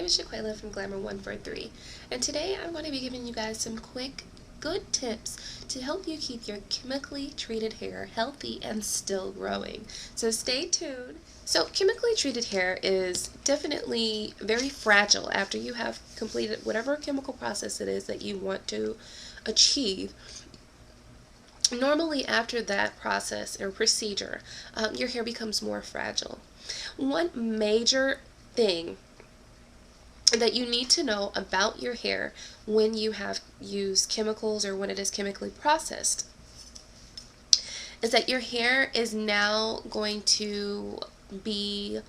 is Shaquela from Glamour143, and today I'm going to be giving you guys some quick, good tips to help you keep your chemically treated hair healthy and still growing. So stay tuned. So chemically treated hair is definitely very fragile after you have completed whatever chemical process it is that you want to achieve. Normally after that process or procedure, your hair becomes more fragile. One major thing that you need to know about your hair when you have used chemicals or when it is chemically processed is that your hair is now going to be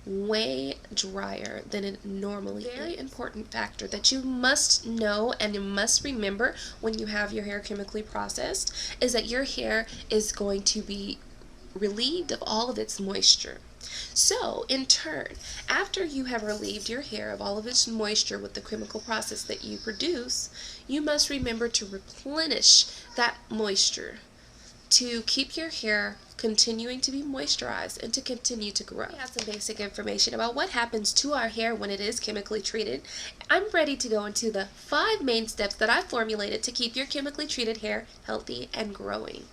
way drier than it normally is. Very important factor that you must know and you must remember when you have your hair chemically processed is that your hair is going to be relieved of all of its moisture. So, in turn, after you have relieved your hair of all of its moisture with the chemical process that you produce, you must remember to replenish that moisture to keep your hair continuing to be moisturized and to continue to grow. We have some basic information about what happens to our hair when it is chemically treated. I'm ready to go into the 5 main steps that I formulated to keep your chemically treated hair healthy and growing.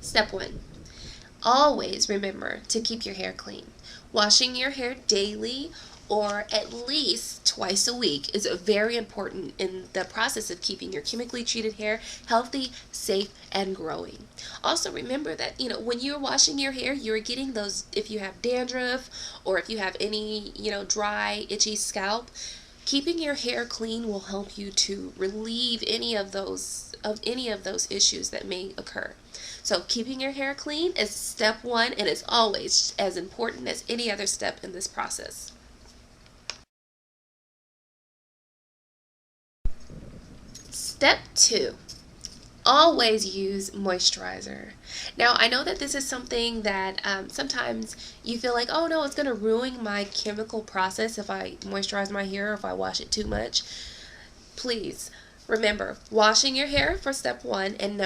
Step 1. Always remember to keep your hair clean. Washing your hair daily or at least twice a week is very important in the process of keeping your chemically treated hair healthy, safe, and growing. Also remember that, when you're washing your hair, you're getting those, if you have dandruff or if you have any, dry, itchy scalp, keeping your hair clean will help you to relieve any of those issues that may occur. So keeping your hair clean is step 1 and is always as important as any other step in this process. Step 2. Always use moisturizer. Now, I know that this is something that sometimes you feel like, oh no, it's going to ruin my chemical process if I moisturize my hair or if I wash it too much. Please remember, washing your hair for step 1, and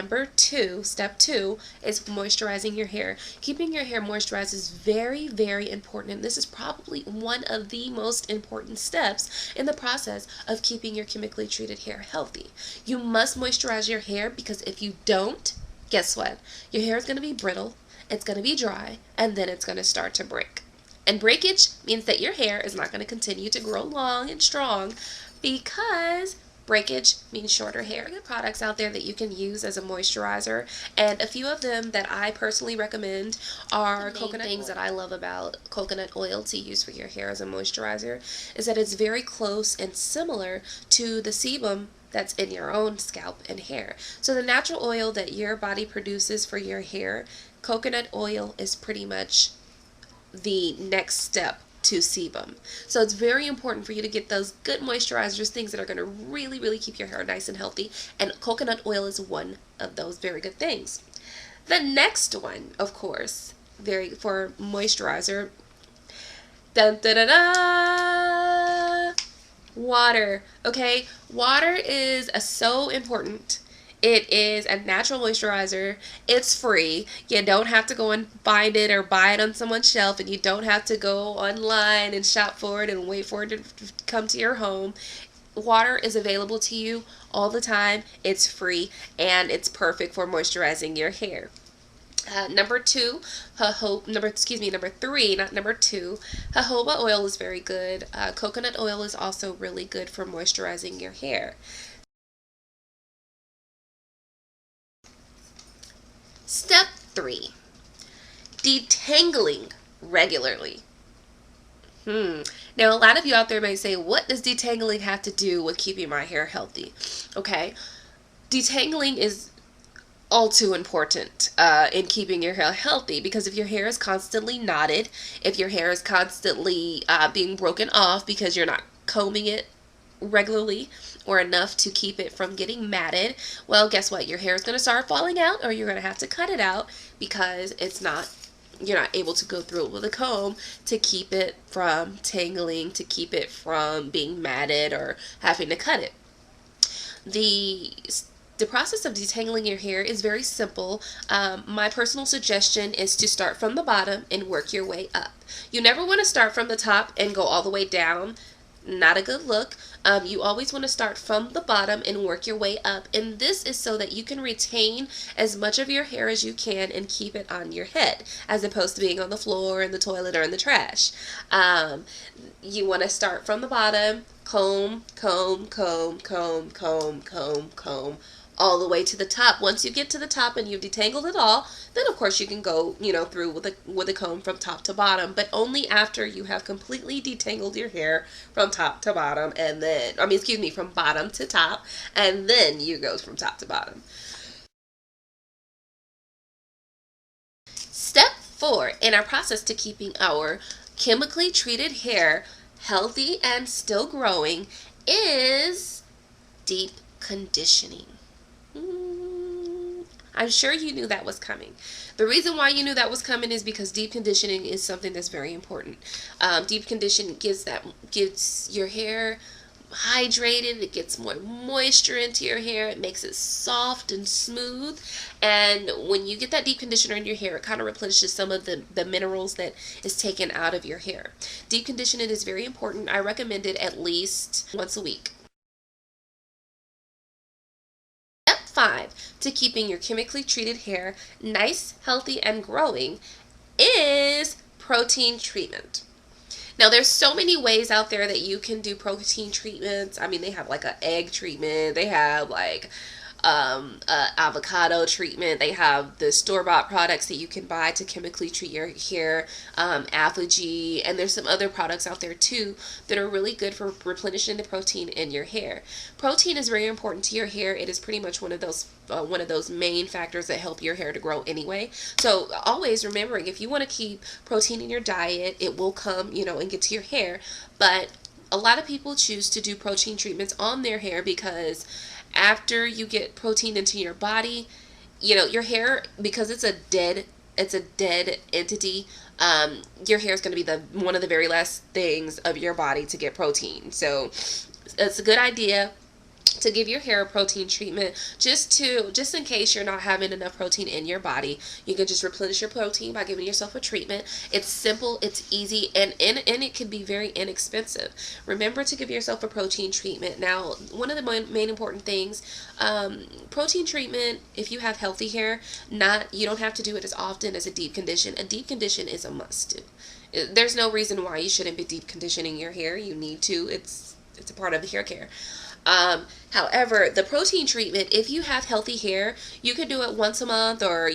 step 2 is moisturizing your hair. Keeping your hair moisturized is very, very important, and this is probably one of the most important steps in the process of keeping your chemically treated hair healthy. You must moisturize your hair because if you don't, guess what? Your hair is going to be brittle, it's going to be dry, and then it's going to start to break. And breakage means that your hair is not going to continue to grow long and strong because breakage means shorter hair. There are good products out there that you can use as a moisturizer, and a few of them that I personally recommend are coconut oil. Things that I love about coconut oil to use for your hair as a moisturizer is that it's very close and similar to the sebum that's in your own scalp and hair. So the natural oil that your body produces for your hair, coconut oil is pretty much the next step to sebum. So it's very important for you to get those good moisturizers, things that are going to really, really keep your hair nice and healthy, and coconut oil is one of those very good things. The next one, of course, for moisturizer, dun, da, da, da, water. Okay, water is so important. It is a natural moisturizer. It's free. You don't have to go and find it or buy it on someone's shelf, and you don't have to go online and shop for it and wait for it to come to your home. Water is available to you all the time. It's free, and it's perfect for moisturizing your hair. Number 3, not number 2, jojoba oil is very good. Coconut oil is also really good for moisturizing your hair. Step 3, detangling regularly. Now, a lot of you out there may say, what does detangling have to do with keeping my hair healthy? Okay, detangling is all too important in keeping your hair healthy, because if your hair is constantly knotted, if your hair is constantly being broken off because you're not combing it regularly or enough to keep it from getting matted, well, guess what? Your hair is going to start falling out, or you're going to have to cut it out because you're not able to go through it with a comb to keep it from tangling, to keep it from being matted or having to cut it. The The process of detangling your hair is very simple. My personal suggestion is to start from the bottom and work your way up. You never want to start from the top and go all the way down. Not a good look. You always want to start from the bottom and work your way up, and this is so that you can retain as much of your hair as you can and keep it on your head, as opposed to being on the floor, in the toilet, or in the trash. You want to start from the bottom, comb, comb, comb, comb, comb, comb, comb, all the way to the top. Once you get to the top and you've detangled it all, then of course you can go, through with a comb from top to bottom, but only after you have completely detangled your hair from top to bottom, and then, from bottom to top, and then you go from top to bottom. Step 4 in our process to keeping our chemically treated hair healthy and still growing is deep conditioning. I'm sure you knew that was coming. The reason why you knew that was coming is because deep conditioning is something that's very important. Deep conditioning gives your hair hydrated. It gets more moisture into your hair. It makes it soft and smooth. And when you get that deep conditioner in your hair, it kind of replenishes some of the minerals that is taken out of your hair. Deep conditioning is very important. I recommend it at least once a week. 5 to keeping your chemically treated hair nice, healthy, and growing is protein treatment. Now, there's so many ways out there that you can do protein treatments. They have like an egg treatment. They have like avocado treatment. They have the store-bought products that you can buy to chemically treat your hair, Apogee, and there's some other products out there too that are really good for replenishing the protein in your hair. Protein is very important to your hair. It is pretty much one of those main factors that help your hair to grow anyway. So always remembering, if you want to keep protein in your diet, it will come, and get to your hair. But a lot of people choose to do protein treatments on their hair because after you get protein into your body, your hair, because it's a dead entity, your hair is going to be one of the very last things of your body to get protein. So it's a good idea to give your hair a protein treatment just in case you're not having enough protein in your body. You can just replenish your protein by giving yourself a treatment. It's simple, it's easy, and it can be very inexpensive. Remember to give yourself a protein treatment. Now, one of the main important things, protein treatment, if you have healthy hair, you don't have to do it as often as a deep condition. A deep condition is a must do. There's no reason why you shouldn't be deep conditioning your hair. You need to. It's a part of the hair care. However, the protein treatment, if you have healthy hair, you can do it once a month or,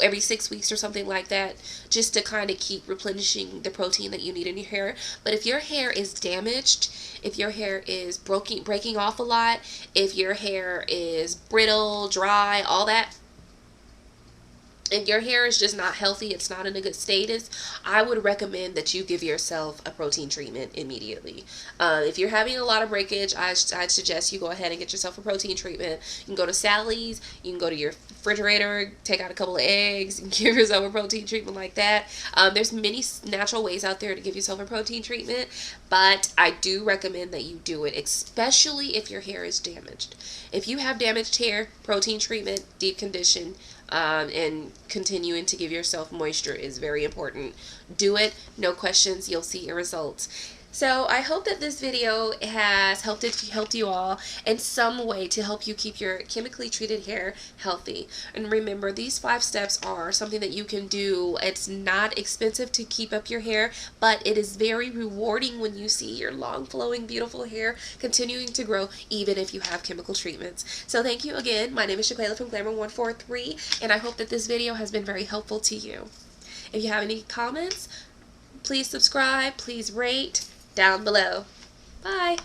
every 6 weeks or something like that, just to kind of keep replenishing the protein that you need in your hair. But if your hair is damaged, if your hair is breaking off a lot, if your hair is brittle, dry, all that, and your hair is just not healthy, it's not in a good status, I would recommend that you give yourself a protein treatment immediately. If you're having a lot of breakage, I'd suggest you go ahead and get yourself a protein treatment. You can go to Sally's, you can go to your refrigerator, take out a couple of eggs, and give yourself a protein treatment like that. There's many natural ways out there to give yourself a protein treatment, but I do recommend that you do it, especially if your hair is damaged. If you have damaged hair, protein treatment, deep condition, and continuing to give yourself moisture is very important. Do it, no questions, you'll see your results. So I hope that this video has helped you all in some way to help you keep your chemically treated hair healthy. And remember, these 5 steps are something that you can do. It's not expensive to keep up your hair, but it is very rewarding when you see your long flowing beautiful hair continuing to grow even if you have chemical treatments. So thank you again. My name is Shaquela from Glamour143, and I hope that this video has been very helpful to you. If you have any comments, please subscribe, please rate down below. Bye.